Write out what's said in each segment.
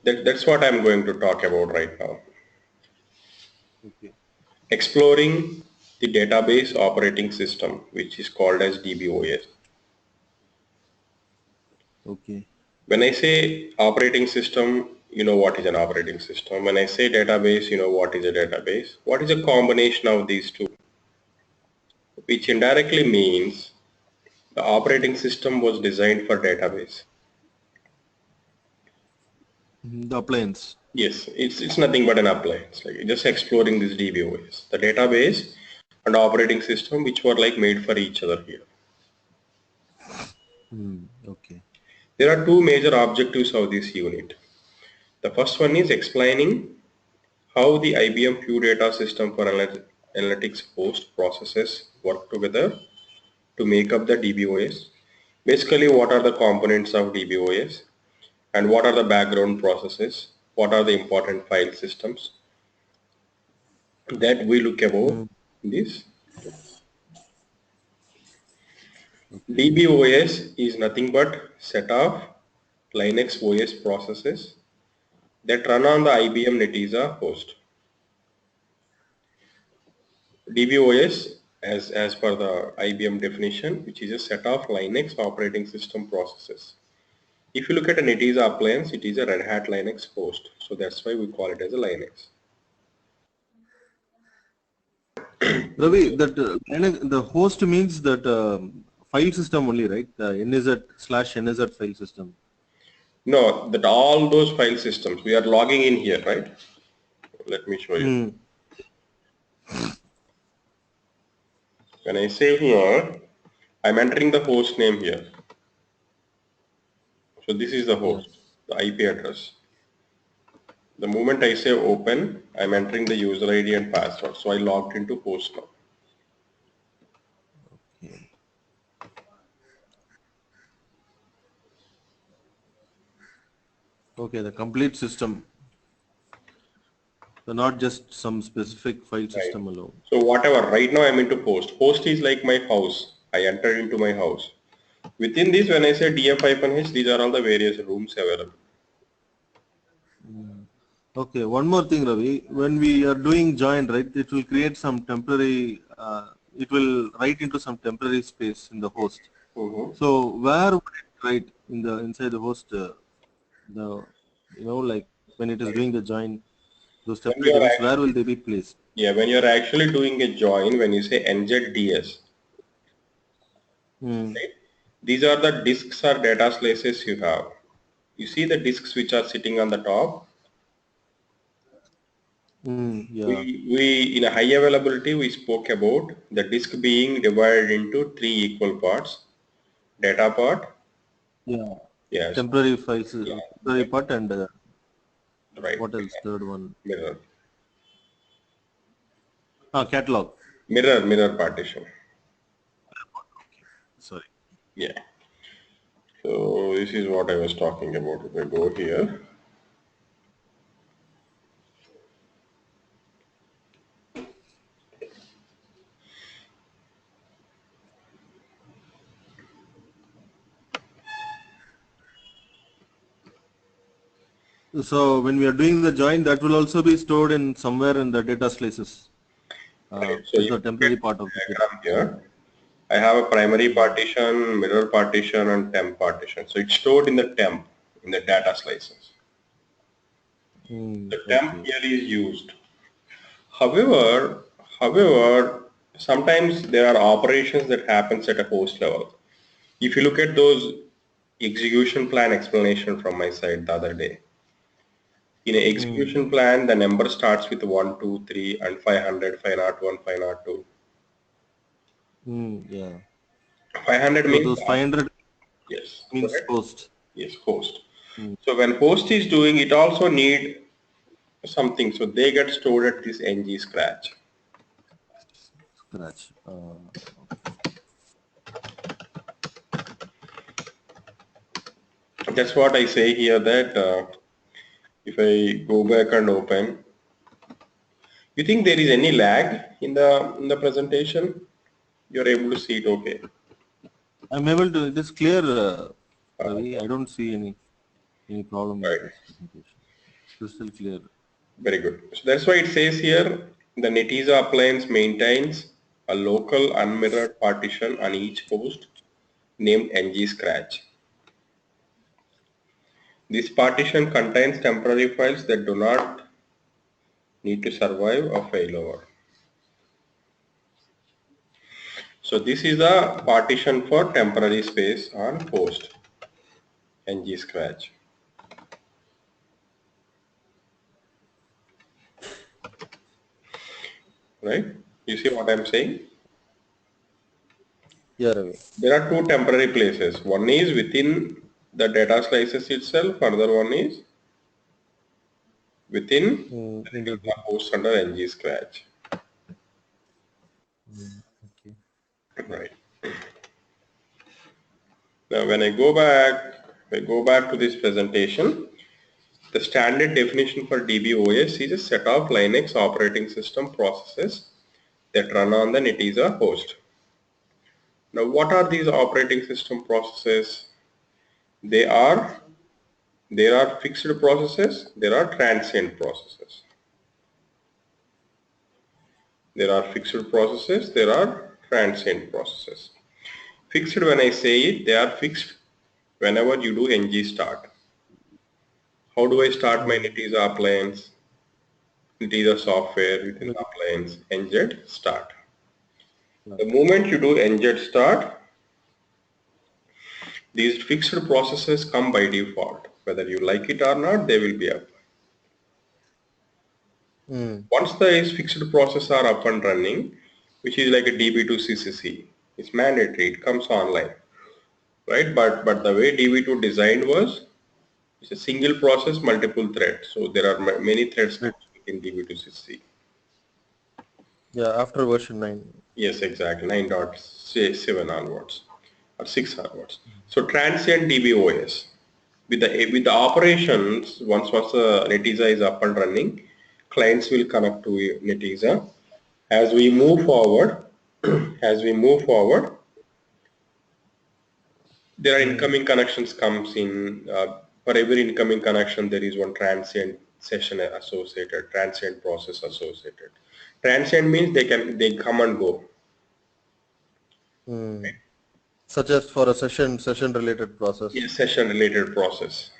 That's what I'm going to talk about right now. Okay. Exploring the database operating system, which is called as DBOS. Okay. When I say operating system, you know what is an operating system. When I say database, you know what is a database. What is a combination of these two? Which indirectly means the operating system was designed for database. The appliance. Yes, it's nothing but an appliance. Like just exploring this DBOS, the database and operating system, which were like made for each other here. Okay. There are two major objectives of this unit. The first one is explaining how the IBM Pure Data System for Analytics host processes work together to make up the DBOS. Basically, what are the components of DBOS and what are the background processes? What are the important file systems that we look about Mm, this? okay. DBOS is nothing but set of Linux OS processes that run on the IBM Netezza host. DBOS, as per the IBM definition, which is a set of Linux operating system processes. If you look at a Netezza appliance, it is a Red Hat Linux host. So that's why we call it as a Linux. Ravi, that the host means that file system only, right? The NZ/NZ file system. No, that all those file systems, we are logging in here, right? Let me show you. Mm. When I say here, I'm entering the host name here. So this is the Yeah. host, the IP address. The moment I say open, I'm entering the user ID and password. So I logged into host now. Okay. Okay. The complete system. So not just some specific file Right. system alone. So whatever, right now I'm into host. Host is like my house. I enter into my house. Within this, when I say df-h, these are all the various rooms available. Okay. One more thing, Ravi. When we are doing join, right, it will create some temporary. It will write into some temporary space in the host. Mhm. So where would it write in the inside the host? The like when it is doing the join, those When temporary you are devices, where will actually, they be placed? yeah, when you're actually doing a join, when you say NZDS, Mm. right? These are the disks or data slices you have. You see the disks which are sitting on the top. Yeah. We in a high availability we spoke about the disk being divided into three equal parts. Data part, Yeah. yes, Temporary files, yeah, temporary part, and right, what else? Third one. mirror, Catalog. mirror partition. Okay. Sorry. Yeah. So this is what I was talking about. If I go here, So when we are doing the join, that will also be stored in somewhere in the data slices. right. So Is if the you look at temporary this part of the data. diagram here, I have a primary partition, mirror partition, and temp partition. So it's stored in the temp, in the data slices. The temp Okay. here is used. However, sometimes there are operations that happens at a host level. If you look at those execution plan explanation from my side the other day, in an Mm. execution plan, the number starts with 1, 2, 3, and 500, 501, 502. Yeah. 500 So means, those 500 yes, means correct? host. Yes, host. Mm. So when host is doing, it also need something. So they get stored at this ng scratch. Scratch. That's what I say here that if I go back and open, you think there is any lag in the presentation? You're able to see it okay. I'm able to. It is clear, Uh, Ravi. I don't see any problem with right. this presentation. Crystal clear. Very good. So that's why it says here the Netezza appliance maintains a local unmirrored partition on each host named ng scratch. This partition contains temporary files that do not need to survive a failover. So this is the partition for temporary space on host ng scratch. Right? You see what I'm saying? Yeah, Ravi. There are two temporary places. One is within the data slices itself, another one is within Into the host under ng scratch. okay. Right. Now when I go back to this presentation, the standard definition for DBOS is a set of Linux operating system processes that run on the Netezza host. Now what are these operating system processes? There are fixed processes, there are transient processes. There are fixed processes, there are transient processes. Fixed, when I say it, they are fixed whenever you do ng start. How do I start my Netezza appliance? Netezza software within the appliance, ng start. The moment you do ng start, these fixed processes come by default. Whether you like it or not, they will be up. Once these fixed processes are up and running, which is like a DB2 CCC, it's mandatory, it comes online, right? But the way DB2 designed was, it's a single process, multiple threads. So there are many threads in DB2 CCC. Yeah, after version 9. Yes, exactly, 9.7 onwards or 6 onwards. So transient DBOS. With the operations, once Netezza is up and running, clients will connect to Netezza. As we move forward, there are incoming connections comes in. For every incoming connection, there is one transient session associated, transient process associated. Transient means they come and go. Such as for a session related process. Yes, session related process.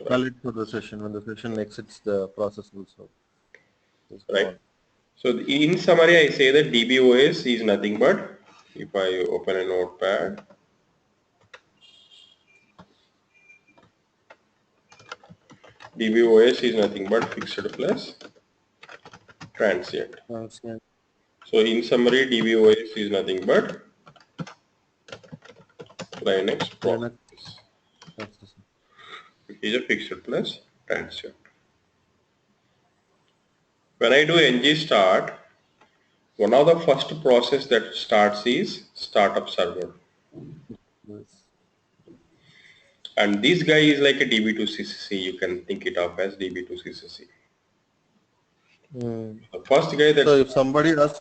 Valid for the session. When the session exits, the process will stop. Right. So in summary, I say that DBOS is nothing but, if I open a notepad, DBOS is nothing but fixed plus transient. Transient. So in summary, DBOS is nothing but Linux process. It is a fixed plus transient. When I do ng start, one of the first process that starts is startup server. And this guy is like a DB2CCC. You can think it of as DB2CCC. The first guy that. So if somebody does,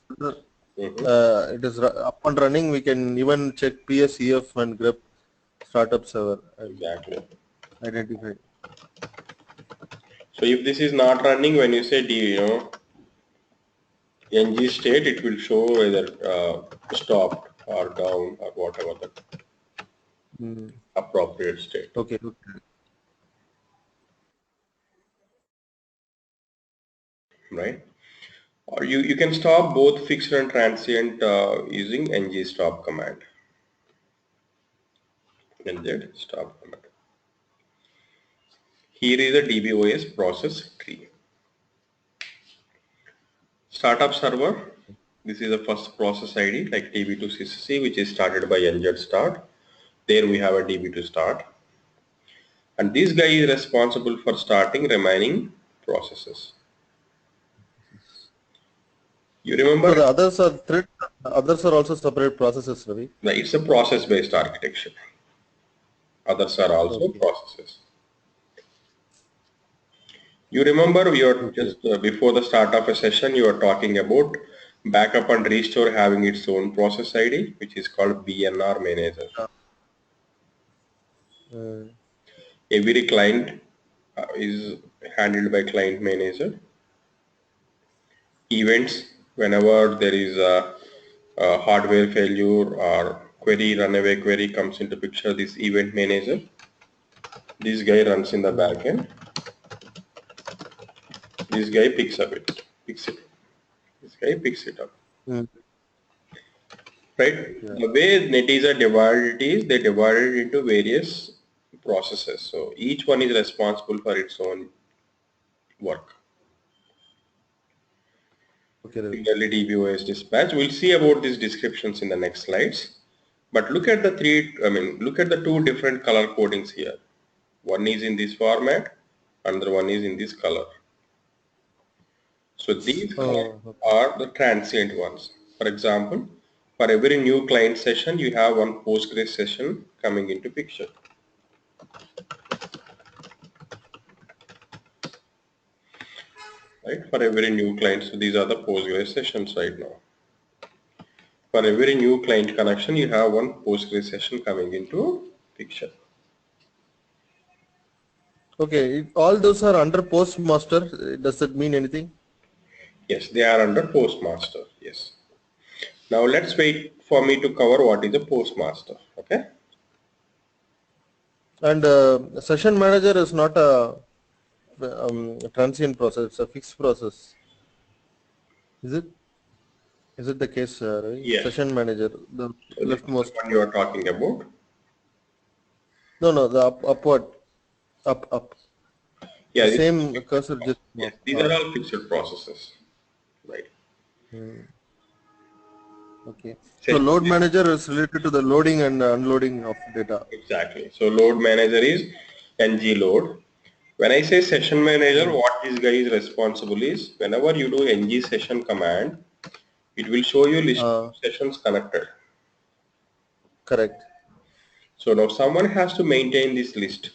it is up and running, we can even check PSEF and grep startup server. Exactly. Identify. So if this is not running, when you say ng state, it will show whether stopped or down or whatever the appropriate state. Okay. Right? Or you can stop both fixed and transient using ng stop command. ng stop command. Here is a DBOS process tree. Startup server. This is the first process ID like DB2CCC, which is started by ng start. There we have a DB2 start. And this guy is responsible for starting remaining processes. You remember? So the others are thread. Others are also separate processes, Ravi. It's a process-based architecture. Others are also processes. You remember we were just before the start of a session, you were talking about backup and restore having its own process ID, which is called BNR manager. Every client handled by client manager. Events, whenever there is a hardware failure or query, runaway query comes into picture, this event manager, this guy runs in the backend. This guy picks it. This guy picks it up. Mm. Right? Yeah. The way Netezza divided it is they divided it into various processes. So each one is responsible for its own work. Okay, Ravi. Similarly, DBOS dispatch. We'll see about these descriptions in the next slides. But look at look at the two different color codings here. One is in this format, another one is in this color. So these colors Oh, okay. are the transient ones. For example, for every new client session, you have one Postgres session coming into picture. Right? For every new client, so these are the Postgres sessions right now. For every new client connection, you have one Postgres session coming into picture. Okay, all those are under Postmaster. Does that mean anything? Yes, they are under Postmaster. Yes. Now let's wait for me to cover what is a Postmaster. Okay. And Session Manager is not a transient process; it's a fixed process. Is it? Is it the case, Ravi? Yes. Session Manager, the So this is the leftmost. one you are talking about. No, no, the upward, up. Yeah, The this is same fixed cursor process. just Yes, up. these are all fixed processes. Right. Okay. So Session load manager is related to the loading and unloading of data. exactly. So load manager is ng load. When I say session manager, Mm. what this guy is responsible is whenever you do ng session command, it will show you list Uh, of sessions connected. Correct. So now someone has to maintain this list.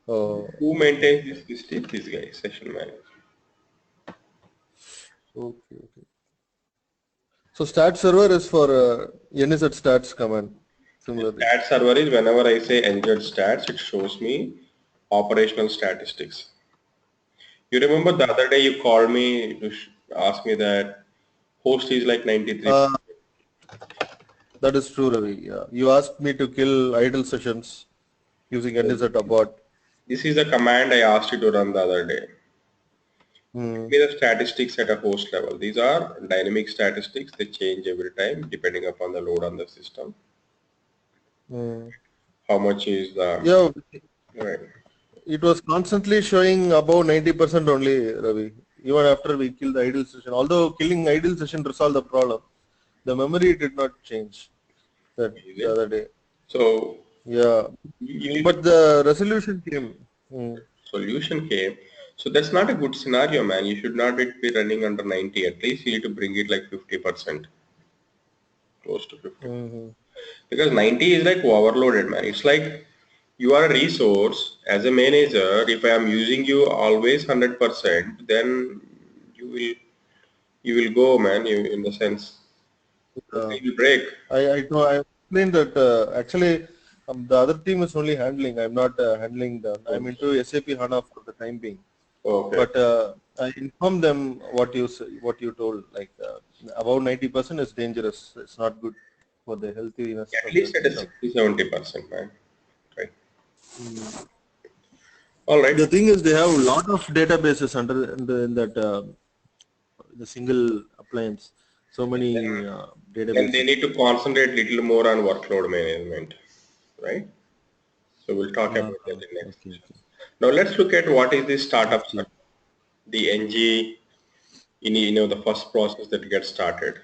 Oh, Who maintains okay. this list is this guy, session manager. Okay, okay. So stat server is for NZ stats command. Similarly. Stat server is whenever I say ng stats, it shows me operational statistics. You remember the other day you called me to ask me that host is like 93. Uh, that is true, Ravi. Yeah. You asked me to kill idle sessions using NZ abort. This is a command I asked you to run the other day. Mm. Give me the statistics at a host level. These are dynamic statistics. They change every time depending upon the load on the system. Mm. How much is the Yeah, right? it was constantly showing above 90% only, Ravi. Even after we killed the idle session. Although killing idle session resolved the problem, the memory did not change that Is the it? other day. So Yeah, you will but the resolution came. Mm. solution came. So that's not a good scenario, man. You should not be running under 90. At least you need to bring it like 50%, close to 50. Mm-hmm. Because 90 is like overloaded, man. It's like you are a resource. As a manager, if I am using you always 100%, then you will you will go, man. You in the sense the Uh, thing will break. I explained that actually the other team is only handling. I'm not handling the. I'm into SAP HANA for the time being. Okay. But I informed them what you told. Like above 90% is dangerous. It's not good for the healthiness At of the least at a system. 60-70%, man. Right. All right. The thing is, they have a lot of databases in that the single appliance. So many Then they databases. need to concentrate little more on workload management, right? So we'll talk about that Uh-huh. in next Okay, session. okay. Now let's look at what is the startup Okay. start, the NG, the first process that gets started,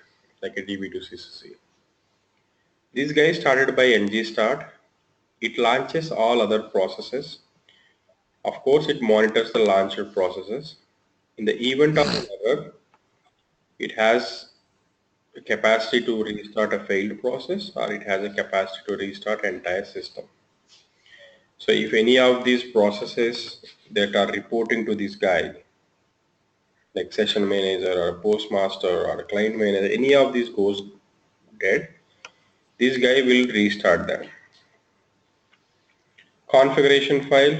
like a DB2CCC. This guy started by NG start. It launches all other processes. Of course, it monitors the launcher processes. In the event of an error, it has a capacity to restart a failed process or it has a capacity to restart entire system. So if any of these processes that are reporting to this guy, like session manager or postmaster or client manager, any of these goes dead, this guy will restart them. configuration file.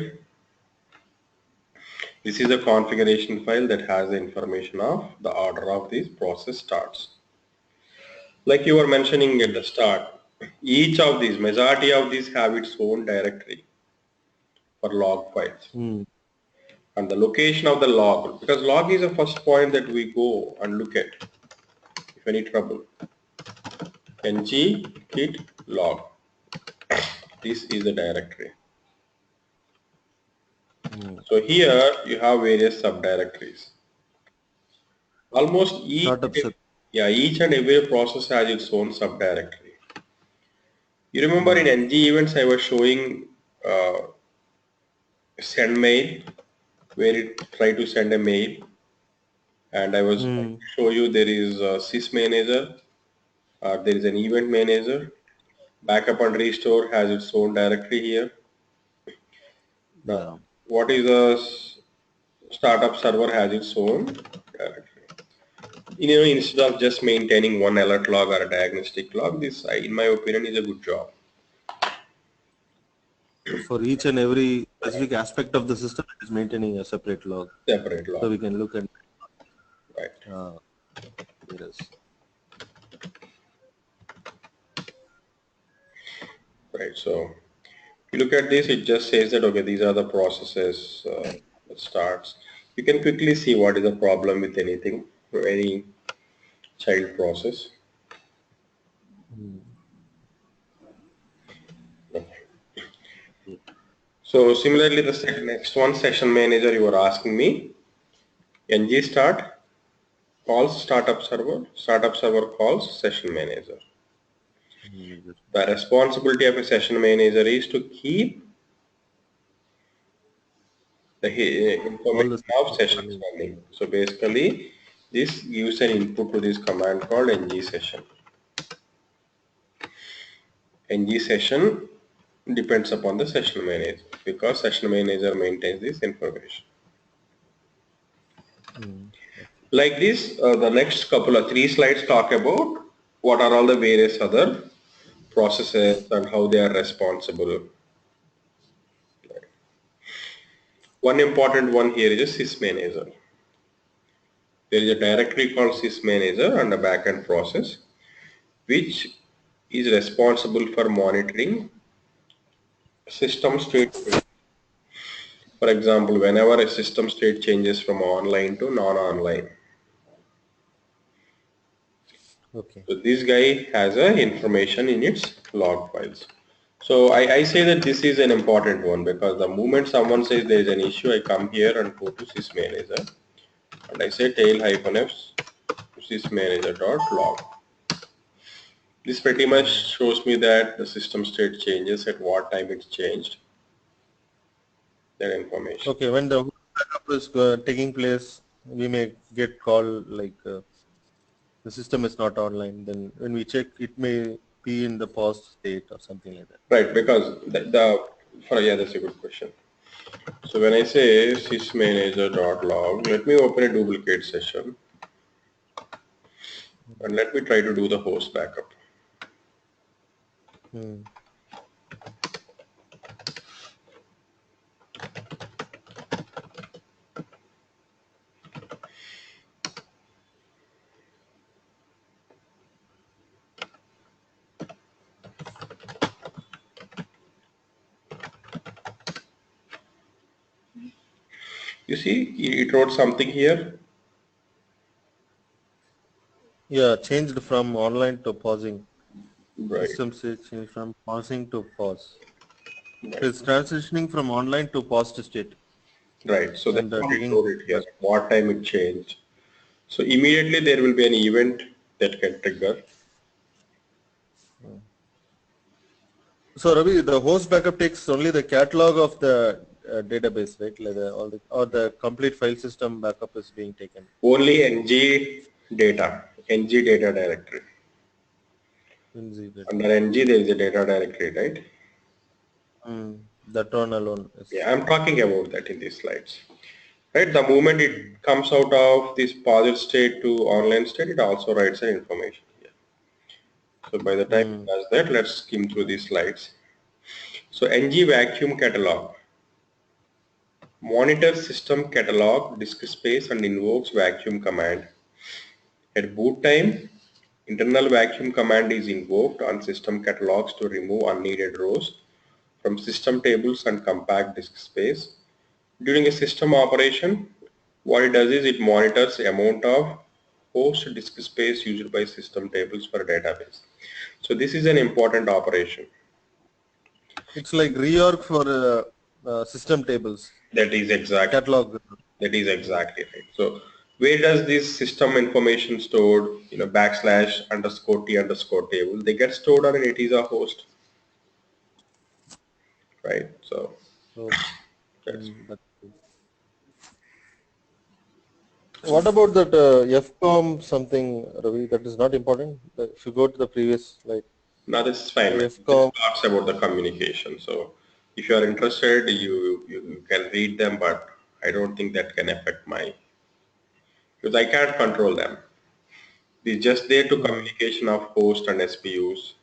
This is a configuration file that has the information of the order of this process starts. Like you were mentioning at the start, each of these, majority of these have its own directory for log files. And the location of the log, because log is the first point that we go and look at if any trouble. Ng git log. This is the directory. So here you have various subdirectories. Almost each and every process has its own subdirectory. You remember in ng events I was showing send mail, where it try to send a mail, and I was show you there is a Sys Manager, there is an event manager. Backup and restore has its own directory here. Now, what is a startup server has its own directory. Instead of just maintaining one alert log or a diagnostic log, this, in my opinion, is a good job. For each and every specific aspect of the system, it is maintaining a separate log. Separate log. So we can look at. Right. Yes. Right. So you look at this, it just says that, okay, these are the processes that starts. You can quickly see what is the problem with anything, or any child process. So similarly, the next one, session manager, you were asking me, ng start calls startup server calls session manager. The responsibility of a session manager is to keep the information of sessions running. So basically, this gives an input to this command called ng session. Ng session depends upon the session manager because session manager maintains this information. Like this, the next couple of 3 slides talk about what are all the various other processes and how they are responsible. One important one here is a Sys Manager. There is a directory called Sys Manager and a backend process which is responsible for monitoring system state. For example, whenever a system state changes from online to non-online. Okay. So this guy has a information in its log files. So I say that this is an important one because the moment someone says there is an issue, I come here and go to Sys Manager and I say tail-f sysmanager.log. This pretty much shows me that the system state changes, at what time it's changed, that information. Okay, when the backup is taking place, we may get call like the system is not online. Then when we check, it may be in the paused state or something like that. Right, because yeah, that's a good question. So when I say sysmanager.log, let me open a duplicate session and let me try to do the host backup. You see, it wrote something here. Yeah, changed from online to pausing. Right. System state changed from pausing to pause. Right. It's transitioning from online to paused state. Right. So that's what it wrote it here. Yes. What time it changed. So immediately there will be an event that can trigger. So Ravi, the host backup takes only the catalog of the database, right? Like or the complete file system backup is being taken. Only ng data directory. Under ng there is a data directory, right? That one alone. Yeah, I'm talking about that in these slides. Right, the moment it comes out of this paused state to online state, it also writes an information here. So by the time it does that, let's skim through these slides. So ng vacuum catalog monitors system catalog, disk space, and invokes vacuum command. At boot time, internal vacuum command is invoked on system catalogs to remove unneeded rows from system tables and compact disk space. During a system operation, what it does is it monitors the amount of host disk space used by system tables for database. So this is an important operation. It's like reorg for system tables, That is exact. catalog. That is exactly right. So where does this system information stored? Backslash underscore t underscore table. They get stored on an Netezza host, right? So So, that's that's good. What about that FCOM something, Ravi? That is not important. If you go to the previous slide, now this is fine. This FCOM. talks about the communication. So if you are interested, you can read them, but I don't think that can affect my because I can't control them. It's just there to Hmm. communication of host and SPUs,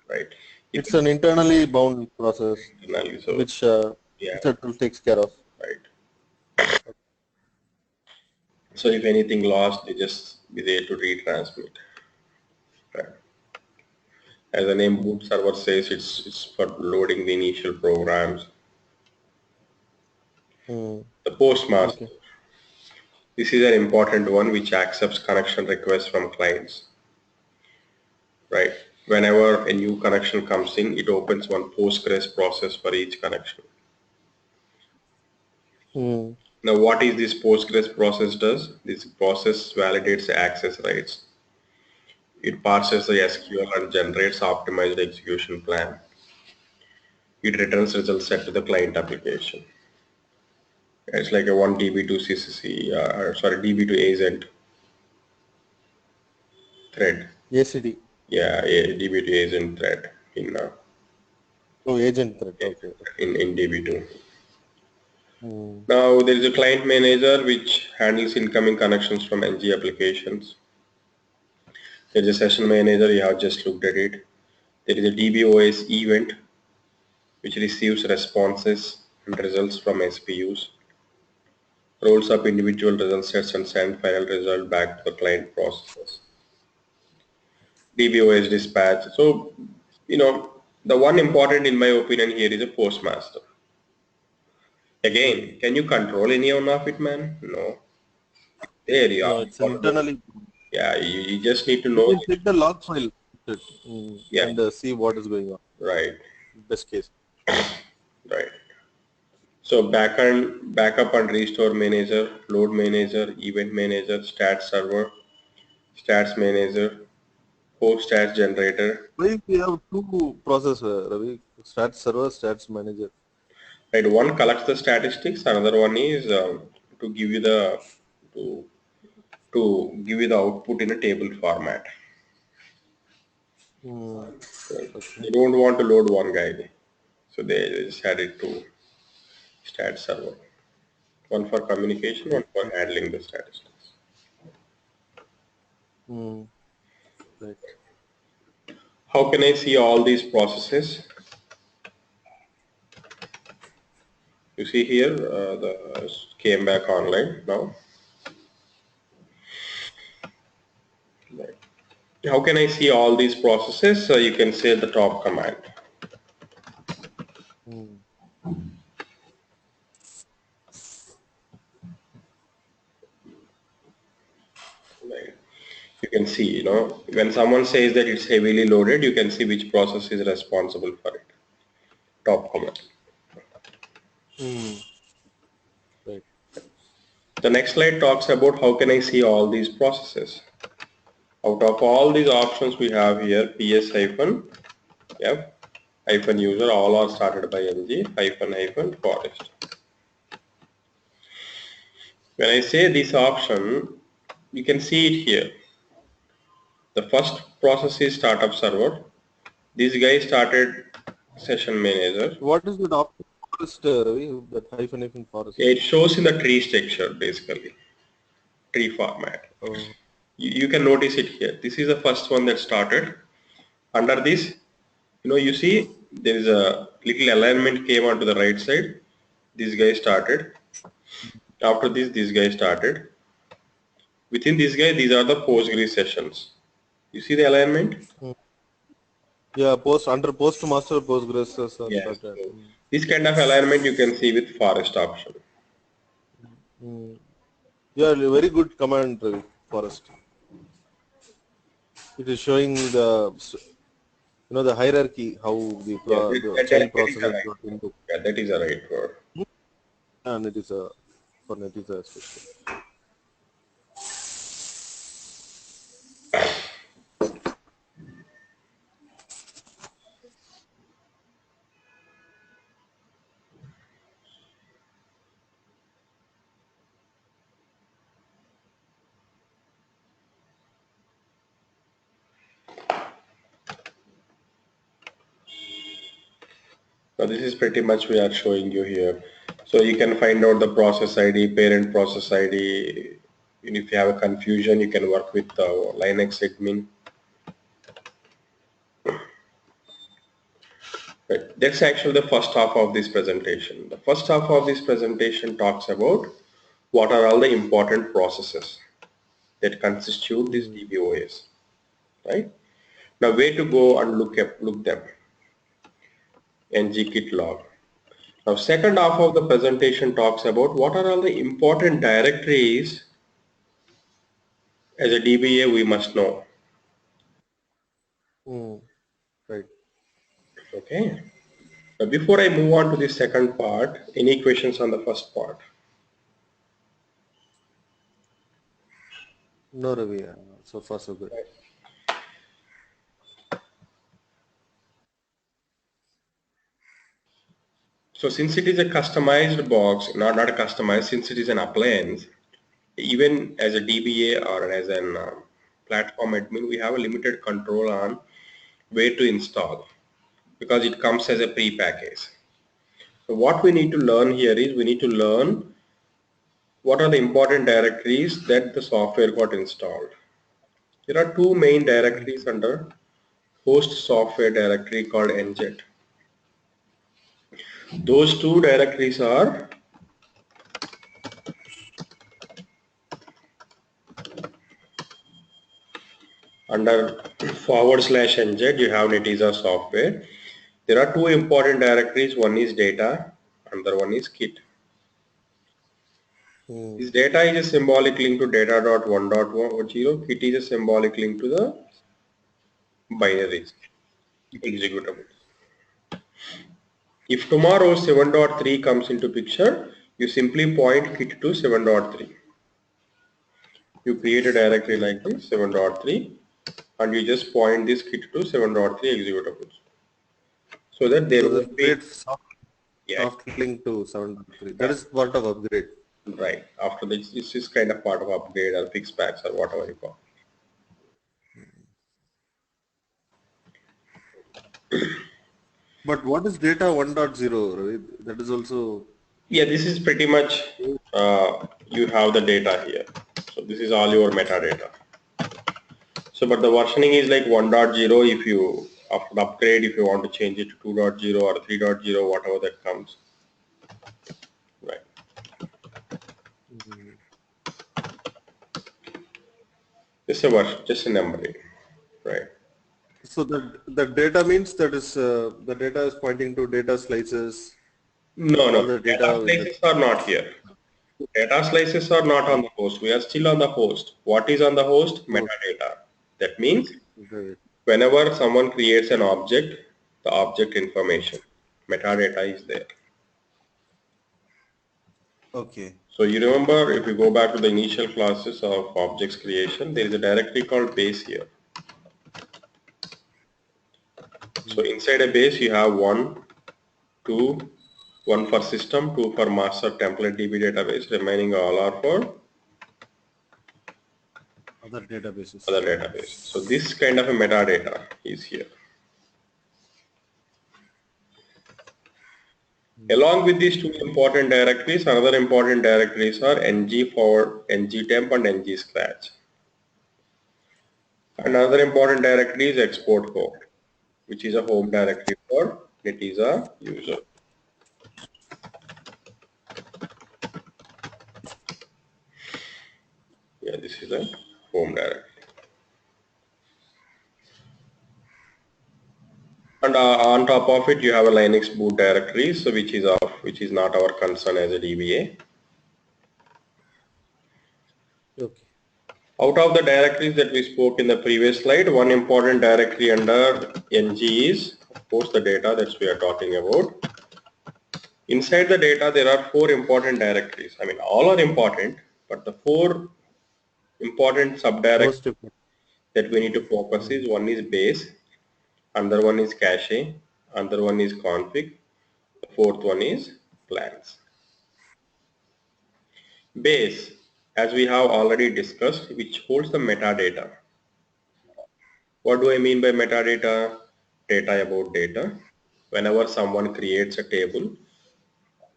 right? If It's an internally bound process, internally, so which yeah, Central takes care of. right. So if anything lost, they just be there to retransmit. Right. As the name Hmm. boot server says, it's for loading the initial programs. Hmm. The Postmaster. Okay. This is an important one which accepts connection requests from clients. Right. Whenever a new connection comes in, it opens one Postgres process for each connection. Hmm. Now, what is this Postgres process does? This process validates the access rights. It parses the SQL and generates optimized execution plan. It returns results set to the client application. It's like a 1 DB to CCC, DB to agent thread. ACD. Yeah, a DB to agent thread Oh, agent threat. Okay. in DB2. Hmm. Now there is a client manager which handles incoming connections from NG applications. There is a session manager, you have just looked at it. There is a DBOS event which receives responses and results from SPUs, rolls up individual result sets and send final result back to the client processes. DBOS dispatch. So, the one important in my opinion here is a postmaster. Hmm. Again, can you control any one of it, man? No. There you No, are. it's an internally. Yeah, you just need to You know. can take the log file Yeah, and see what is going on. right, Best case. right. So backup and restore manager, load manager, event manager, stats server, stats manager, host stats generator. Why we have two processes, Ravi? Stats server, stats manager. Right, one collects the statistics, another one is to give you the to to give you the output in a table format. Hmm. Right. Okay. They don't want to load one guy, so they just had it to stats server. One for communication, one for Okay. handling the statistics. Hmm. Right. How can I see all these processes? You see here, the came back online now. Right. How can I see all these processes? You can say the top command. Hmm. Right. You can see, when someone says that it's heavily loaded, you can see which process is responsible for it. Top command. Hmm. Right. The next slide talks about how can I see all these processes. Out of all these options we have here, ps hyphen, yeah, hyphen user, all are started by ng, hyphen hyphen forest. When I say this option, you can see it here. The first process is startup server. This guy started session manager. What is the option forest, Ravi? That hyphen forest. It shows in the tree structure basically, tree format. Oh. You can notice it here. This is the first one that started. Under this, you see there is a little alignment came onto the right side. This guy started. After this guy started. Within this guy, these are the Postgres sessions. You see the alignment? Yeah, under Postmaster Postgres are Yes. started. So this kind of alignment you can see with forest option. Yeah, very good command, Ravi, Forest. It is showing the hierarchy, how Yeah, the child that is the processes right got word. into, Yeah, that is the right word. and it is a for Netezza especially. So this is pretty much we are showing you here. So you can find out the process ID, parent process ID. And if you have a confusion, you can work with the Linux admin. Right. That's actually the first half of this presentation. The first half of this presentation talks about what are all the important processes that constitute this DBOS. Right? Now where to go and look them. ngkit log. Now second half of the presentation talks about what are all the important directories as a DBA we must know. Right. Okay. Now before I move on to the second part, any questions on the first part? No, Ravi. So far, so good. So since it is a customized box, not a customized, since it is an appliance, even as a DBA or as an platform admin, we have a limited control on where to install because it comes as a pre-package. So what we need to learn here is we need to learn what are the important directories that the software got installed. There are two main directories under host software directory called njet. Those two directories are under /njet you have Netezza software. There are two important directories, one is data, another one is kit. This data is a symbolic link to data.1.10, kit is a symbolic link to the binaries, executables. If tomorrow 7.3 comes into picture, you simply point kit to 7.3. You create a directory like this, 7.3, and you just point this kit to 7.3 executables. So that there So will that be, create yeah, soft link to 7.3. That yeah, is part of upgrade. right. After this is kind of part of upgrade or fix packs or whatever you call. But what is data 1.0, Ravi? That is also. Yeah, this is pretty much you have the data here. So this is all your metadata. So but the versioning is like 1.0 if you after the upgrade if you want to change it to 2.0 or 3.0 whatever that comes. Right. Just a version, just a numbering. Right. So the data means that is the data is pointing to data slices, No, all no. the Data data in the. slices are not here. Data slices are not on the host. We are still on the host. What is on the host? Oh, Metadata. That means great. whenever someone creates an object, the object information, metadata is there. Okay. So you remember if you go back to the initial classes of objects creation, there is a directory called base here. So inside a base you have two, one for system, two for master template DB database, remaining all are for Other databases. other database. So this kind of a metadata is here. Along with these two important directories, another important directories are ng forward, ng temp and ng scratch. Another important directory is export home, which is a home directory for Netezza user. Yeah, this is a home directory. And on top of it, you have a Linux boot directory, so which is not our concern as a DBA. Okay. Out of the directories that we spoke in the previous slide, one important directory under ng is, of course, the data that we are talking about. Inside the data, there are 4 important directories. I mean, all are important, but the 4 important subdirectories Most important. that we need to focus is, one is base, another one is cache, another one is config, the fourth one is plans. Base, as we have already discussed, which holds the metadata. What do I mean by metadata? Data about data. Whenever someone creates a table,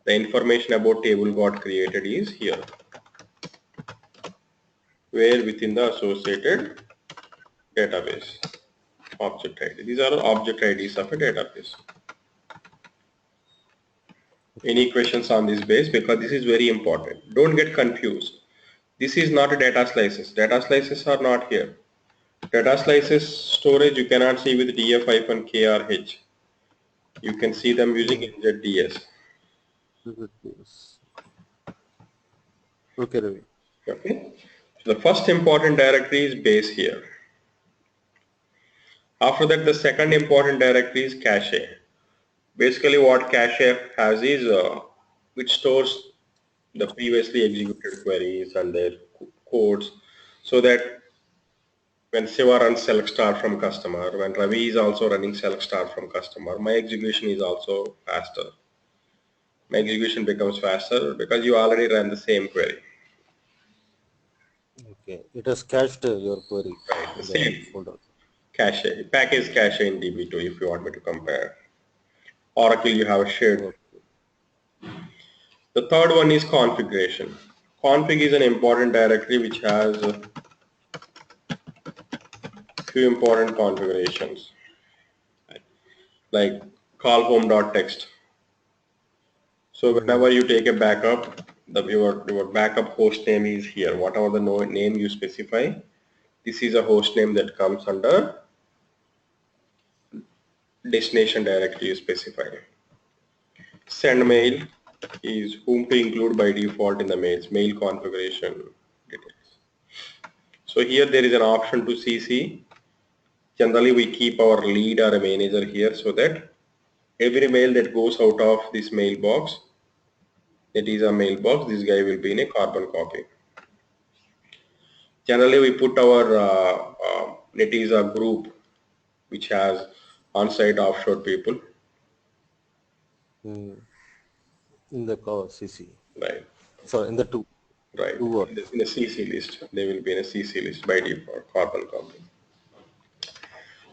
the information about table got created is here, where within the associated database object ID. These are object IDs of a database. Any questions on this base? Because this is very important. Don't get confused. This is not a data slices. Data slices are not here. Data slices storage you cannot see with df-krh. You can see them using NZDS. Yes. Okay, Ravi. Okay. So the first important directory is base here. After that, the second important directory is cache. Basically what cache has is it stores the previously executed queries and their codes, so that when Siva runs select start from customer, when Ravi is also running select start from customer, my execution is also faster. My execution becomes faster because you already ran the same query. Okay. It has cached your query Right, the in the same folder. cache, package cache in DB2 if you want me to compare. Oracle you have a shared. Okay. The third one is configuration. Config is an important directory which has a few important configurations like call home.txt. So whenever you take a backup, your backup host name is here. Whatever the name you specify, this is a host name that comes under destination directory you specify. Send mail is whom to include by default in the mail configuration details. So here there is an option to CC. Generally we keep our lead or a manager here so that every mail that goes out of this mailbox, that is a mailbox, this guy will be in a carbon copy. Generally we put our Netezza group which has on-site offshore people. In the CC. Right, Sorry, in the two. right. Two or In a CC list, they will be in a CC list by default, carbon copy.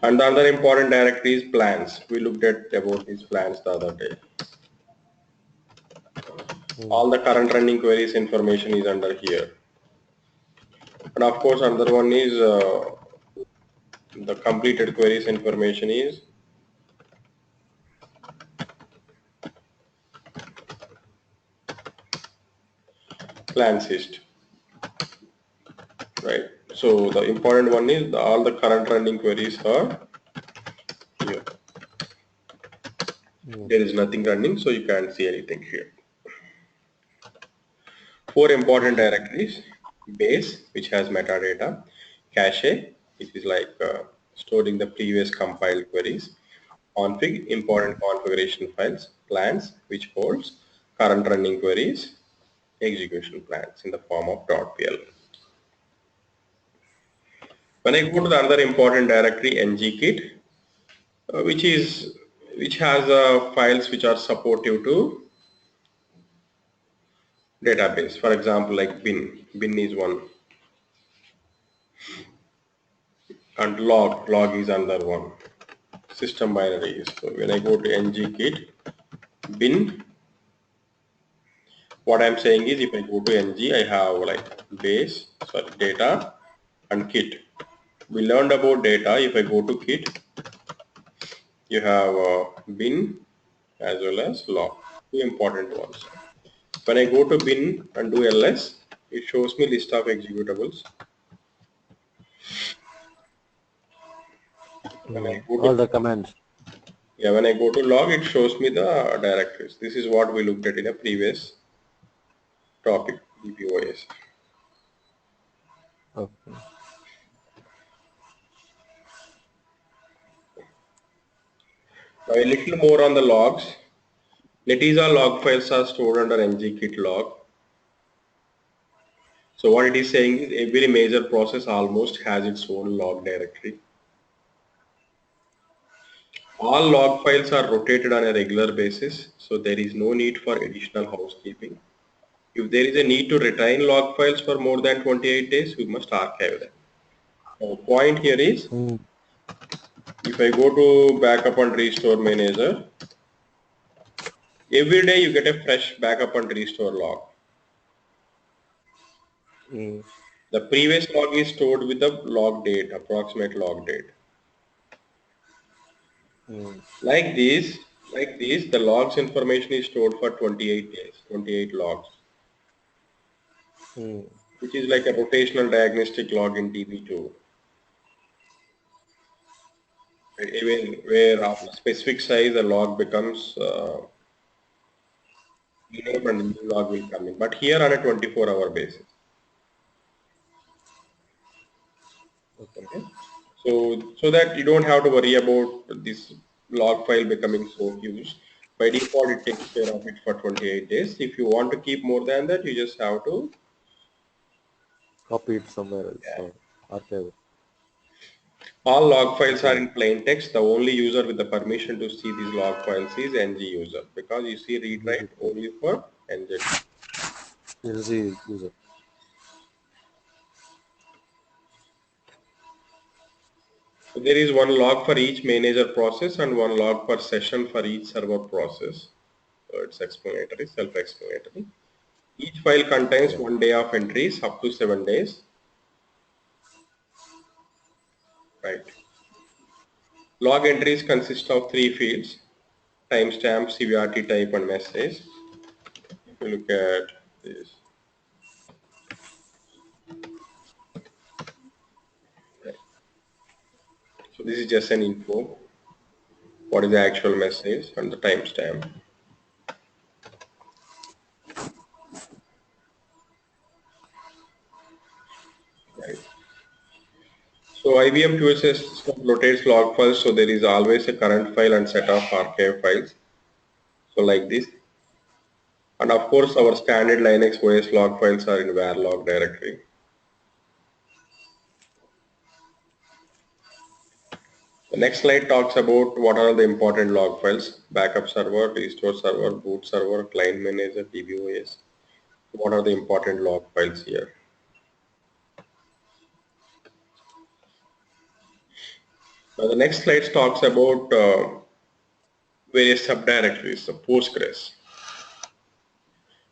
And the other important directory is plans. We looked at about these plans the other day. All the current running queries information is under here. And of course, another one is the completed queries information is plans list. Right. So the important one is all the current running queries are here. There is nothing running, so you can't see anything here. 4 important directories: base, which has metadata; cache, which is like storing the previous compiled queries; config, important configuration files; plans, which holds current running queries; execution plans in the form of .pl. When I go to the other important directory, ngkit, which has files which are supportive to database. For example, like bin is one, and log is another one. System binaries. So when I go to ngkit bin, what I'm saying is if I go to ng, I have like data and kit. We learned about data. If I go to kit, you have bin as well as log. Two important ones. When I go to bin and do ls, it shows me list of executables. When I go All to the commands. when I go to log, it shows me the directories. This is what we looked at in a previous topic, DBOS. Okay. Now a little more on the logs. Netezza log files are stored under ngkit log. So what it is saying is every major process almost has its own log directory. All log files are rotated on a regular basis, so there is no need for additional housekeeping. If there is a need to retain log files for more than 28 days, we must archive them. The point here is, Mm. if I go to backup and restore manager, every day you get a fresh backup and restore log. Mm. The previous log is stored with the log date, approximate log date. Mm. Like this, the logs information is stored for 28 days, 28 logs, Mm. which is like a rotational diagnostic log in DB2. Even where after specific size, a log becomes renamed and a new log will come in. But here on a 24-hour basis. Okay. Okay. So that you don't have to worry about this log file becoming so huge. By default, it takes care of it for 28 days. If you want to keep more than that, you just have to. Copy it somewhere else or archive it. All log files are Okay. in plain text. The only user with the permission to see these log files is ng user, because you see read Use write it for only for ng. easy user. So there is one log for each manager process and one log per session for each server process. So it's explanatory, self-explanatory. Each file contains Yeah. 1 day of entries up to 7 days. Right. Log entries consist of 3 fields: timestamp, severity type, and message. If you look at this, right. So this is just an info. What is the actual message and the timestamp. Right. So IBM QoS system rotates log files, so there is always a current file and set of archive files. So like this. And of course, our standard Linux OS log files are in var log directory. The next slide talks about what are the important log files: backup server, restore server, boot server, client manager, DBOS. What are the important log files here? Now the next slide talks about various subdirectories, the Postgres.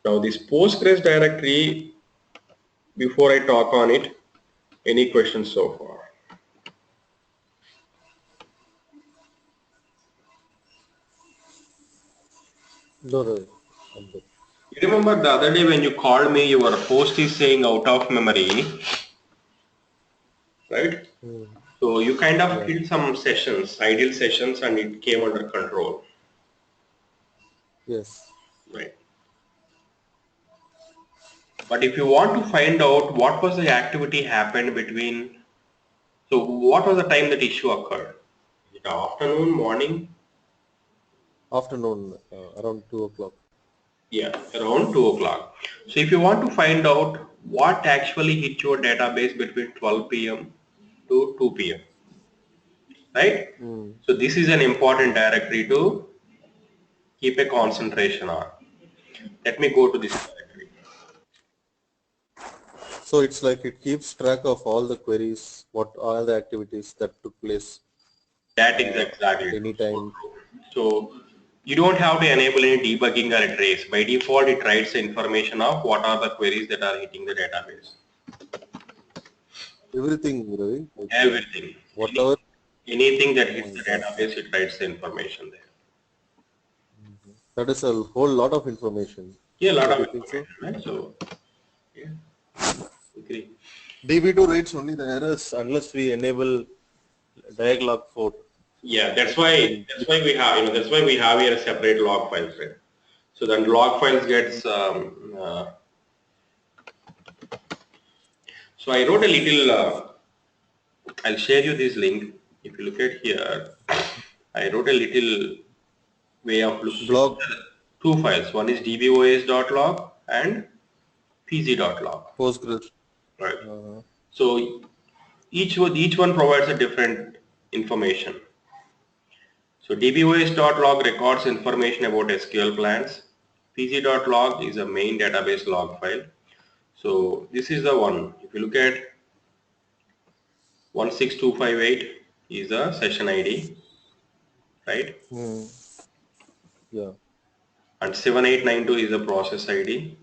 Now this Postgres directory, before I talk on it, any questions so far? No, no, I'm good. You remember the other day when you called me, your host is saying out of memory, right? Mm. So you kind of Yeah. killed some sessions, idle sessions, and it came under control, Yes. right? But if you want to find out what was the activity happened between, so what was the time that issue occurred? Is it afternoon, morning? Afternoon, around 2 o'clock. Yeah, around 2 o'clock. So if you want to find out what actually hit your database between 12 p.m. to 2 p.m., right? Mm. So this is an important Yeah. directory to keep a concentration on. Let me go to this directory. So it's like it keeps track of all the queries, what all the activities that took place That is at exactly any true. So time. true. So you don't have to enable any debugging or a trace. By default, it writes the information of what are the queries that are hitting the database. Everything, Ravi, like Everything. whatever. Anything that Oh hits my the God. database, it writes the information there. That is a whole lot of information. Yeah, a lot Don't of you think so? information, right? So, yeah, agree. DB2 reads only the errors unless we enable dialog 4. Yeah, Right? And that's why we have, that's why we have here a separate log files, right? So then log files gets, so I wrote a little, I'll share you this link. If you look at here, I wrote a little way of looking at blog two files. One is dbos.log and pg.log, Postgres. right? Uh, So each one provides a different information. So dbos.log records information about SQL plans. pg.log is a main database log file. So this is the one. If you look at 16258 is the session ID, right? hmm, yeah. And 7892 is the process ID.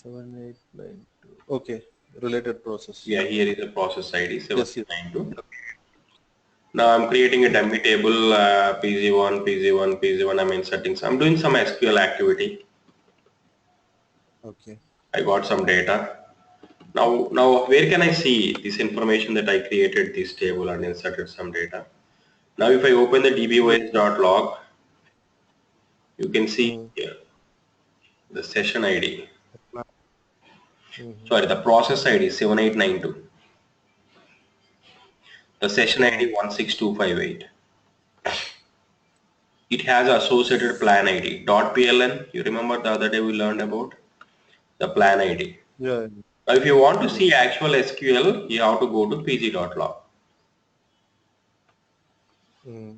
7892. Okay. Related process. Yeah, here is the process ID Yes, yes. 7892. Now I'm creating a dummy table, PG1, PG1, PG1. I'm inserting some. I'm doing some SQL activity. Okay. I got some data. Now where can I see this information that I created this table and inserted some data? Now if I open the dbos.log, you can see Hmm. here the session ID. Mm-hmm. Sorry, the process ID 7892. The session ID 16258. It has associated plan ID. .pln, you remember the other day we learned about the plan ID. Yeah. Now if you want to see Yes. actual SQL, you have to go to pg.log. Mm.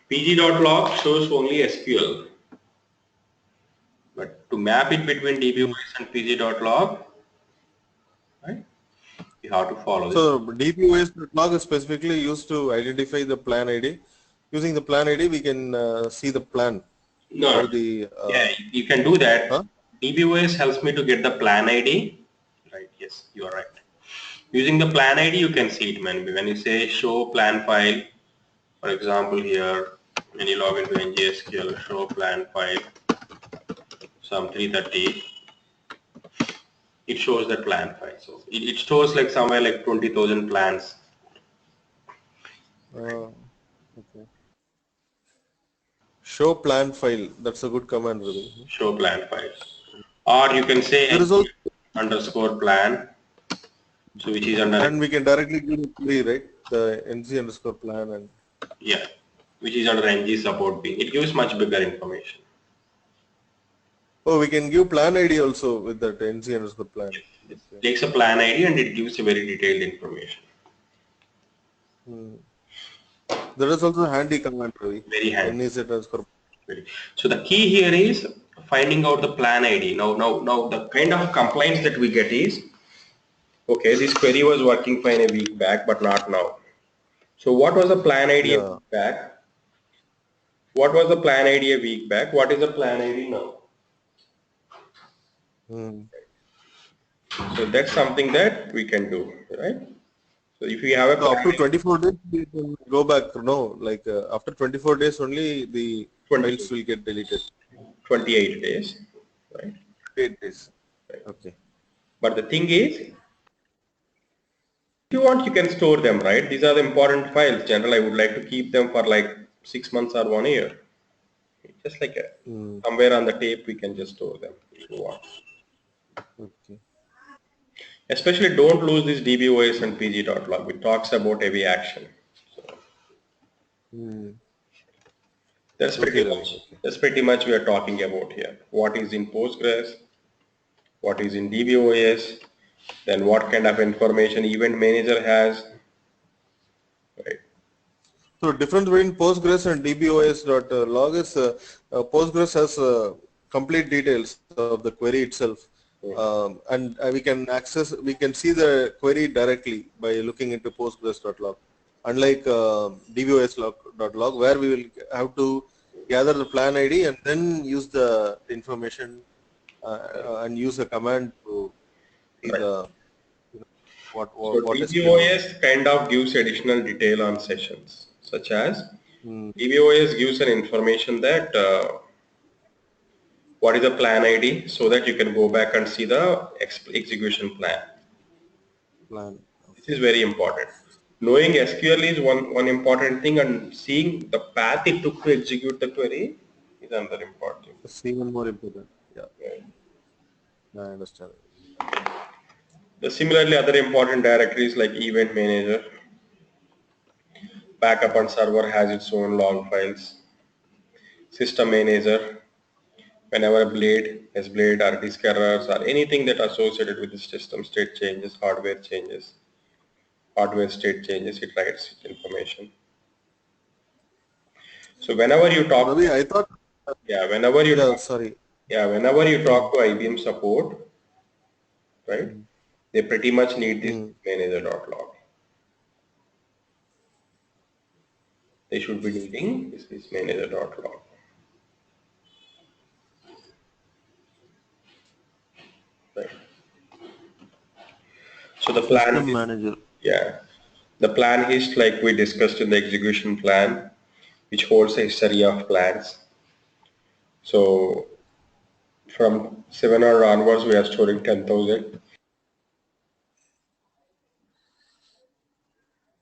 pg.log shows only SQL, but to map it between Mm. dbos and pg.log, right, you have to follow this. So DBOS log is specifically used to identify the plan ID. Using the plan ID, we can see the plan No, or no. the Yeah, you can do huh? that. dbos helps me to get the plan ID. Right, yes, you are right. Using the plan ID, you can see it, man. When you say show plan file, for example, here, when you log into NGSQL, show plan file, some 330, it shows that plan file. So it shows like somewhere like 20,000 plans. Okay. Show plan file. That's a good command, Ravi. Show plan file. Or you can say There NG is also, underscore plan, so which is under, and we can directly give the query, right? The NG underscore plan and yeah, which is under NG support B. It gives much bigger information. oh, we can give plan ID also with that NG underscore plan. It Okay. takes a plan ID and it gives a very detailed information. Hmm. That is also handy command, Ravi. Very handy. NZ underscore. So the key here is finding out the plan ID. Now the kind of complaints that we get is, okay, this query was working fine a week back, but not now. So what was the plan ID a Yeah. week back? What was the plan ID a week back? What is the plan ID now? Hmm. So that's something that we can do, right? So if you have a So plan up to 24 days, we can go back. No, like after 24 days only the 20, files will get deleted. 28 days, right? 8 days. Okay. But the thing is, if you want, you can store them, right? These are the important files. Generally, I would like to keep them for like 6 months or 1 year. Just like Hmm. somewhere on the tape, we can just store them if you want. Okay. Especially don't lose this dbos and pg.log, which talks about heavy action. So Hmm. that's Okay, pretty Ravi. much Okay. that's pretty much we are talking about here. What is in Postgres, what is in dbos, then what kind of information event manager has, right? So difference between Postgres and dbos.log is Postgres has complete details of the query itself. And we can see the query directly by looking into Postgres.log. Unlike dbos.log, where we will have to gather the plan ID and then use the information and use a command to see Right. the you know, So what SQL. dbos kind of gives additional detail on sessions, such as DBOS gives an information that what is the plan ID, so that you can go back and see the execution plan. Plan. This is very important. Knowing SQL is one important thing, and seeing the path it took to execute the query is another important. It's even more important. Yeah, Right. I understand. Similarly, other important directories like Event Manager, Backup and Server has its own log files, System Manager, whenever blade, SBlade or disk errors or anything that associated with the system state changes, hardware state changes, it writes information. So whenever you talk, Ravi, I thought. yeah, whenever you Yeah, talk, sorry. yeah, whenever you talk to IBM support, right, Mm. they pretty much need this Mm. manager.log. They should be needing this manager.log. Right. So the plan System is, manager. yeah, the plan is like we discussed in the execution plan, which holds a history of plans. So from 700 onwards, we are storing 10,000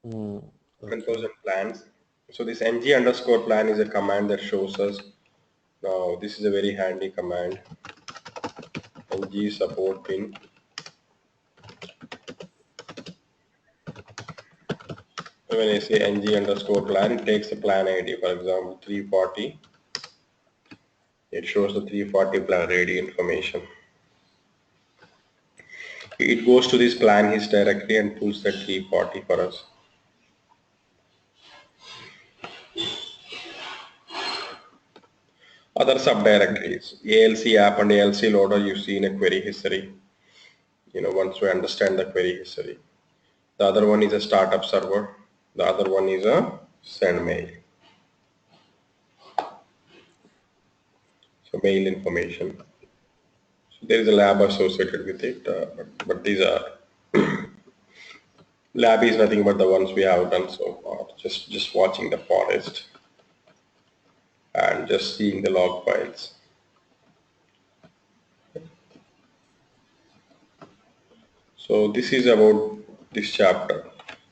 Mm. Okay. 10,000 plans. So this ng underscore plan is a command that shows us. Now this is a very handy command. Ng support pin. When I say ng underscore plan, it takes the plan ID. For example, 340. It shows the 340 plan ID information. It goes to this plan his directory and pulls that 340 for us. Other subdirectories, ALC app and ALC loader you see in a query history. Once we understand the query history. The other one is a startup server. The other one is a send mail. So mail information. So there is a lab associated with it, but these are lab is nothing but the ones we have done so far. Just watching the forest and just seeing the log files. So this is about this chapter.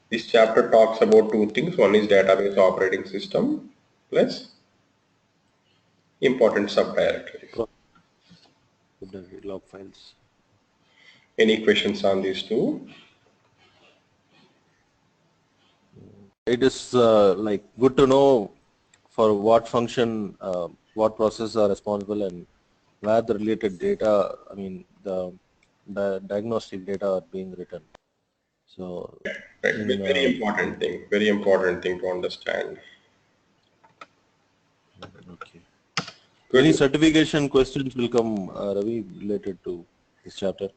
This chapter talks about two things. One is database operating system plus important subdirectories. Log files. Any questions on these two? It is like good to know for what function, what processes are responsible, and where the related data, I mean the diagnostic data are being written. So Right. in Very important thing. Very important thing to understand. okay. Any Good. certification questions will come, Ravi, related to this chapter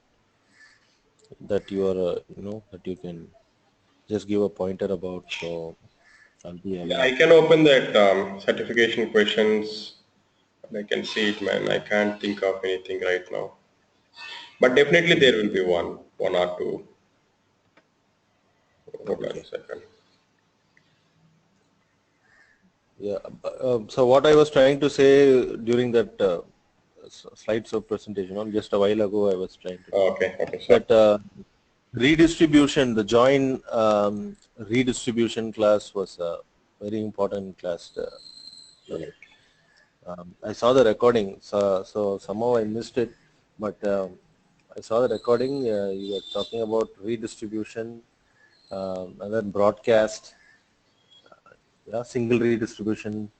that you are, that you can just give a pointer about. So I'll be Yeah, aware. I can open that certification questions. I can see it, man. I can't think of anything right now. But definitely there will be one or two. Hold on a Okay. second. Yeah. So what I was trying to say during that slides of presentation, just a while ago, I was trying to tell Okay, okay, sorry. that redistribution, the join redistribution class was a very important class. Ravi. I saw the recording, so somehow I missed it, but I saw the recording. You were talking about redistribution and then broadcast, yeah, single redistribution,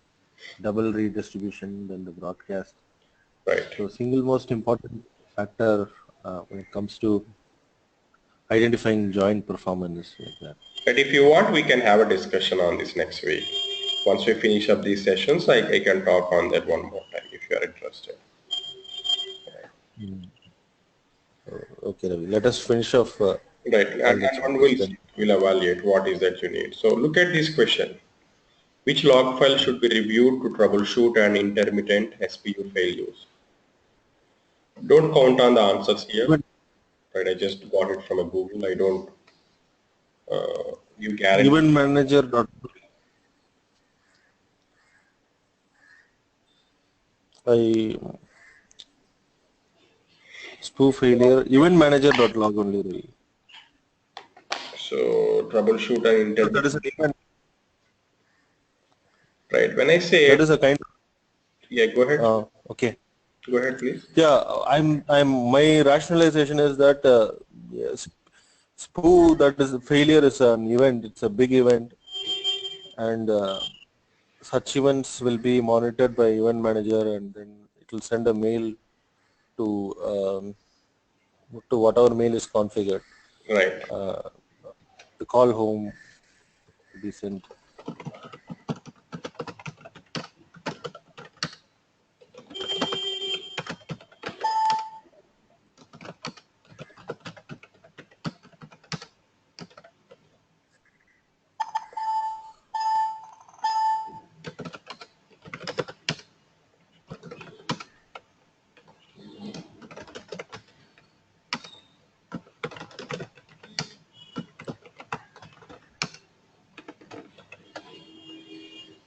double redistribution, then the broadcast. Right. So single most important factor when it comes to identifying joint performance like that. But if you want, we can have a discussion on this next week. Once we finish up these sessions, I can talk on that one more time if you are interested. Okay, Ravi. Let us finish off Right. all And, the and one chapters will then. see, will evaluate what is that you need. So look at this question. Which log file should be reviewed to troubleshoot an intermittent SPU failures? Don't count on the answers here. Event, Right. I just got it from a Google. I don't give guarantee. event manager. I spoof failure event manager.log only, Ravi. So troubleshoot and So that is intermittent. an event. Right. When I say That it, is a kind. yeah, go ahead. Okay. Go ahead, please. Yeah, my rationalization is that yes, spoof, that is failure is an event. It's a big event, and such events will be monitored by event manager, and then it will send a mail to whatever mail is configured. Right. Uh, the call home to be sent.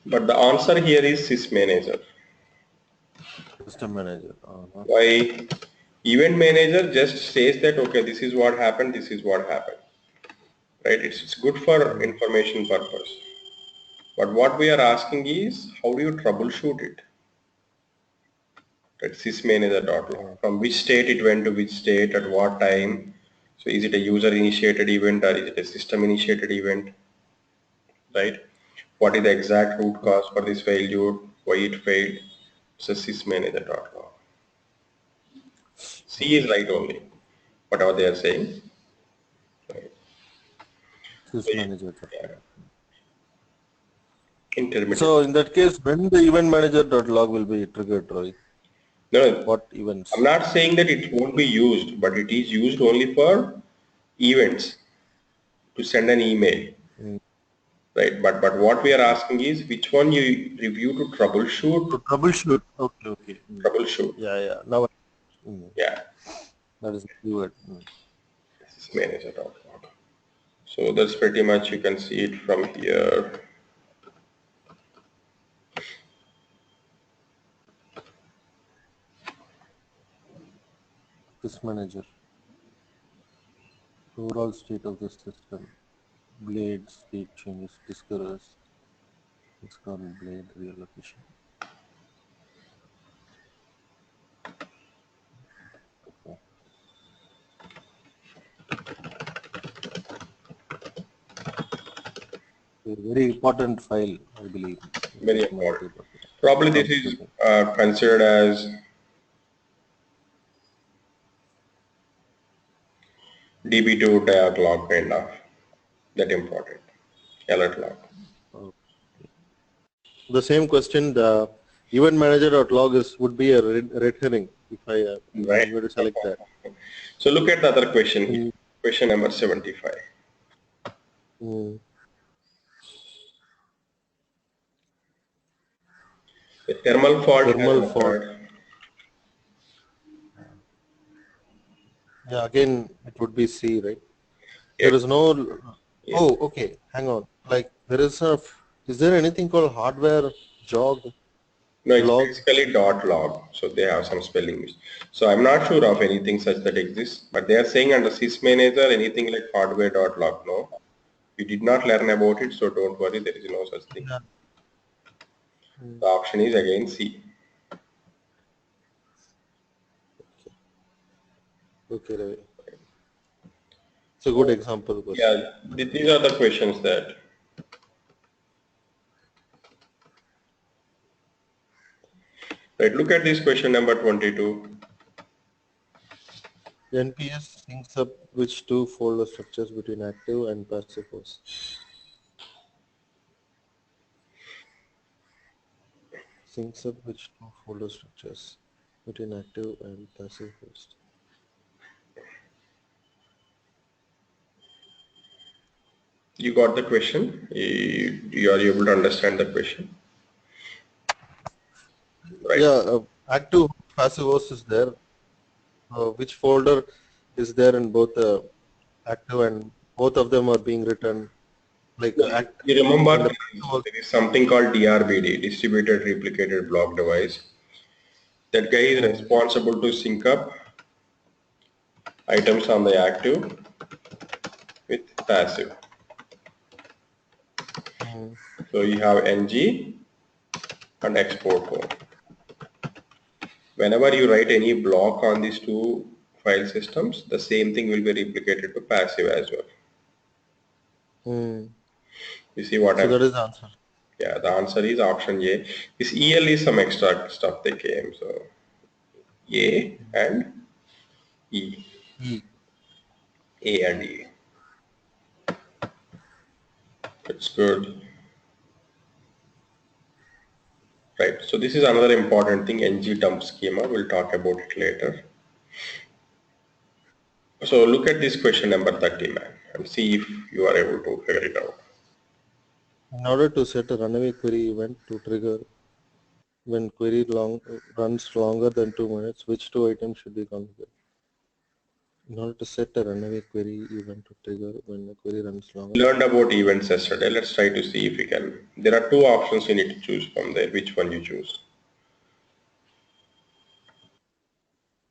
But the answer here is Sys Manager. System manager. Why? Event manager just says that, okay, this is what happened, this is what happened. Right? It's good for information purpose. But what we are asking is, how do you troubleshoot it? At sysmanager.log. From which state it went to which state, at what time. So is it a user initiated event or is it a system initiated event? Right? What is the exact root cause for this failure? Why it failed? So sysmanager.log. C is right only, whatever they are saying. Right. So Sys manager. yeah, intermittent. So in that case, when the event manager.log will be triggered, Roy? No, no, What I'm events? not saying that it won't be used, but it is used only for events to send an email. Mm. Right? But what we are asking is which one you review to troubleshoot. To troubleshoot. Okay, okay. Troubleshoot. Yeah, yeah. Now Yeah, that is the keyword. this is manager.log. So that's pretty much you can see it from here. Sys manager. Overall state of the system. Blade, state changes, discourse, discard blade, reallocation. Okay. A very important file, I believe. Very important. Documented. Okay. Probably this is Troubleshooting. considered as DB2 diag log kind of that important alert log. Okay. The same question, the event manager.log is would be a red herring if Right. I'm going to select that. So look at the other question here. In, Question number 75. mm, The thermal fault has thermal fault. occurred. Yeah, again it would be C, right? Yes. There is no. Yes. Oh, okay. Hang on. Like there is a. Is there anything called hardware jog No, it's log? basically dot log. So they have some spelling mistakes. So I'm not sure of anything such that exists, but they are saying under Sys Manager anything like hardware dot log. No, we did not learn about it, so don't worry. There is no such thing. Yeah. The option is again C. Okay, Ravi. It's a good example question. Yeah, these are the questions that. Right. Look at this question number 22. NPS syncs up which two folder structures between active and passive host. Syncs up which two folder structures between active and passive host. You got the question. You are able to understand the question, right? Yeah, active passive host is there. Which folder is there in both active and both of them are being written like act You remember and the there is something called DRBD, Distributed Replicated Block Device. That guy is responsible to sync up items on the active with passive. So you have ng and export home. Whenever you write any block on these two file systems, the same thing will be replicated to passive as well. You see what So that is the answer. Yeah, the answer is option A. This EL is some extra stuff they came. So A and E. E. A and E. That's good. Right. So this is another important thing, ng dump schema. We'll talk about it later. So look at this question number 30, man, and see if you are able to figure it out. In order to set a runaway query event to trigger when query runs longer than 2 minutes, which two items should be configured? In order to set a runaway query event to trigger when the query runs longer. We learned about events yesterday. Let's try to see if we can. There are two options you need to choose from there. Which one you choose?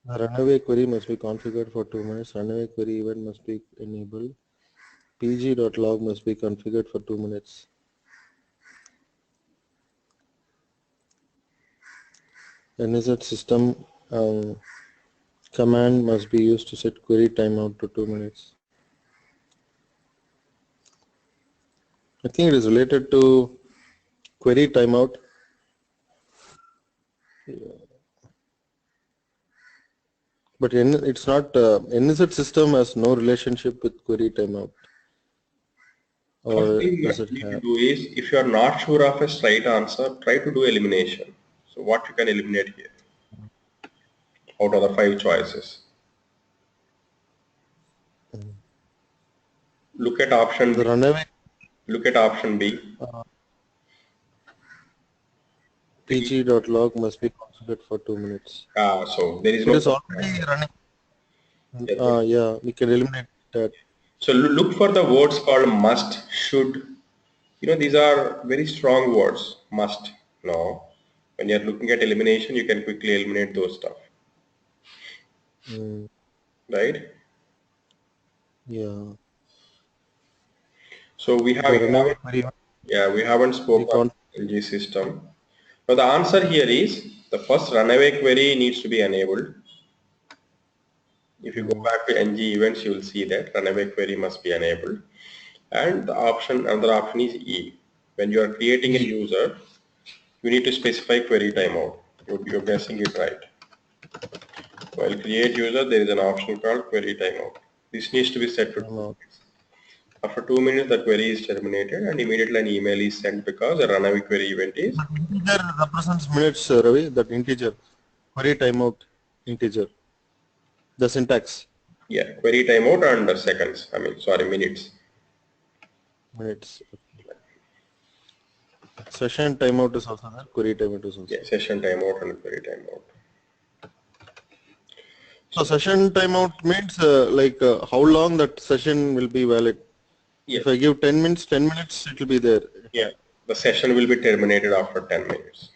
The runaway query must be configured for 2 minutes. Runaway query event must be enabled. pg.log must be configured for 2 minutes. NZ system command must be used to set query timeout to 2 minutes. I think it is related to query timeout. But it's not, NZ system has no relationship with query timeout. First Or thing does what it you need to have? do is, if you are not sure of a straight answer, try to do elimination. So what you can eliminate here out of the 5 choices? Look at option The B. runaway Look at option B. pg.log must be configured for 2 minutes. So there is It no. is already running. Yeah. Yeah, we can eliminate that. So look for the words called must, should. These are very strong words. Must. No. When you're looking at elimination, you can quickly eliminate those stuff. Right? Yeah. So we The runaway haven't, query yeah, we haven't we spoken can't. NG system. Now the answer here is the first runaway query needs to be enabled. If you go back to NG events, you will see that runaway query must be enabled. And another option is E. When you are creating a user, you need to specify query timeout. You're guessing it right. While create user, there is an option called query timeout. This needs to be set to 2 minutes. After 2 minutes, the query is terminated and immediately an email is sent because a runaway query event is. Integer represents minutes, Ravi, that integer. Query timeout integer. The syntax. Yeah, query timeout and seconds. Minutes. Minutes. Session timeout is also there. Query timeout is also Yeah, there. session timeout and query timeout. So session timeout means how long that session will be valid. Yeah. If I give 10 minutes, 10 minutes it will be there. Yeah, the session will be terminated after 10 minutes.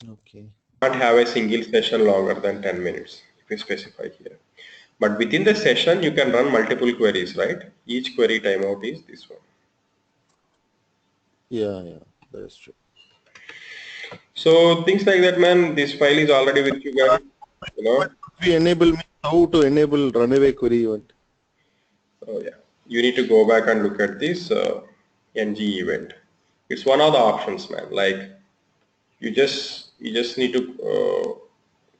Okay. You can't have a single session longer than 10 minutes if you specify here. But within the session, you can run multiple queries, right? Each query timeout is this one. Yeah, that is true. So things like that, man. This file is already with you guys. We enable how to enable runaway query event. Oh yeah, you need to go back and look at this ng event. It's one of the options, man. Like you just need to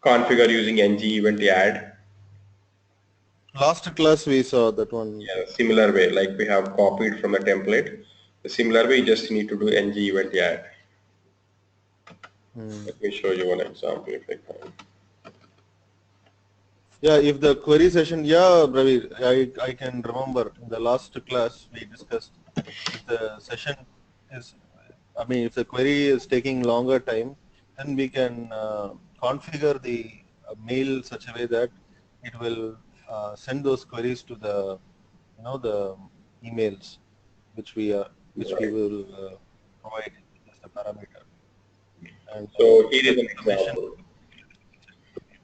configure using ng event add. Last class we saw that one. Yeah, similar way, like we have copied from the template. The similar way, you just need to do ng event add. Let me show you one example if I can. Yeah, if the query session, Ravi, I can remember in the last class we discussed if the session is, if the query is taking longer time, then we can configure the mail such a way that it will send those queries to the, the emails which we Right. will provide as the parameter. and So here is that an information. example.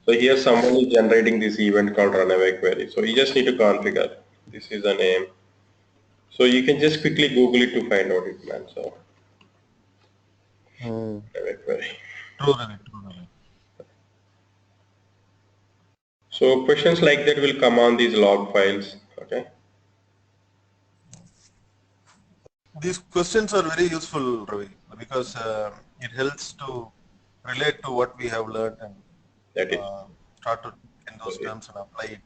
So here someone is generating this event called runaway query. So you just need to configure. This is a name. So you can just quickly Google it to find out it, man. So Hmm. runaway query. True, Ravi. True, Ravi. So questions like that will come on these log files. Okay. These questions are very useful, Ravi, because it helps to relate to what we have learned and That is. start to in So those terms and apply it.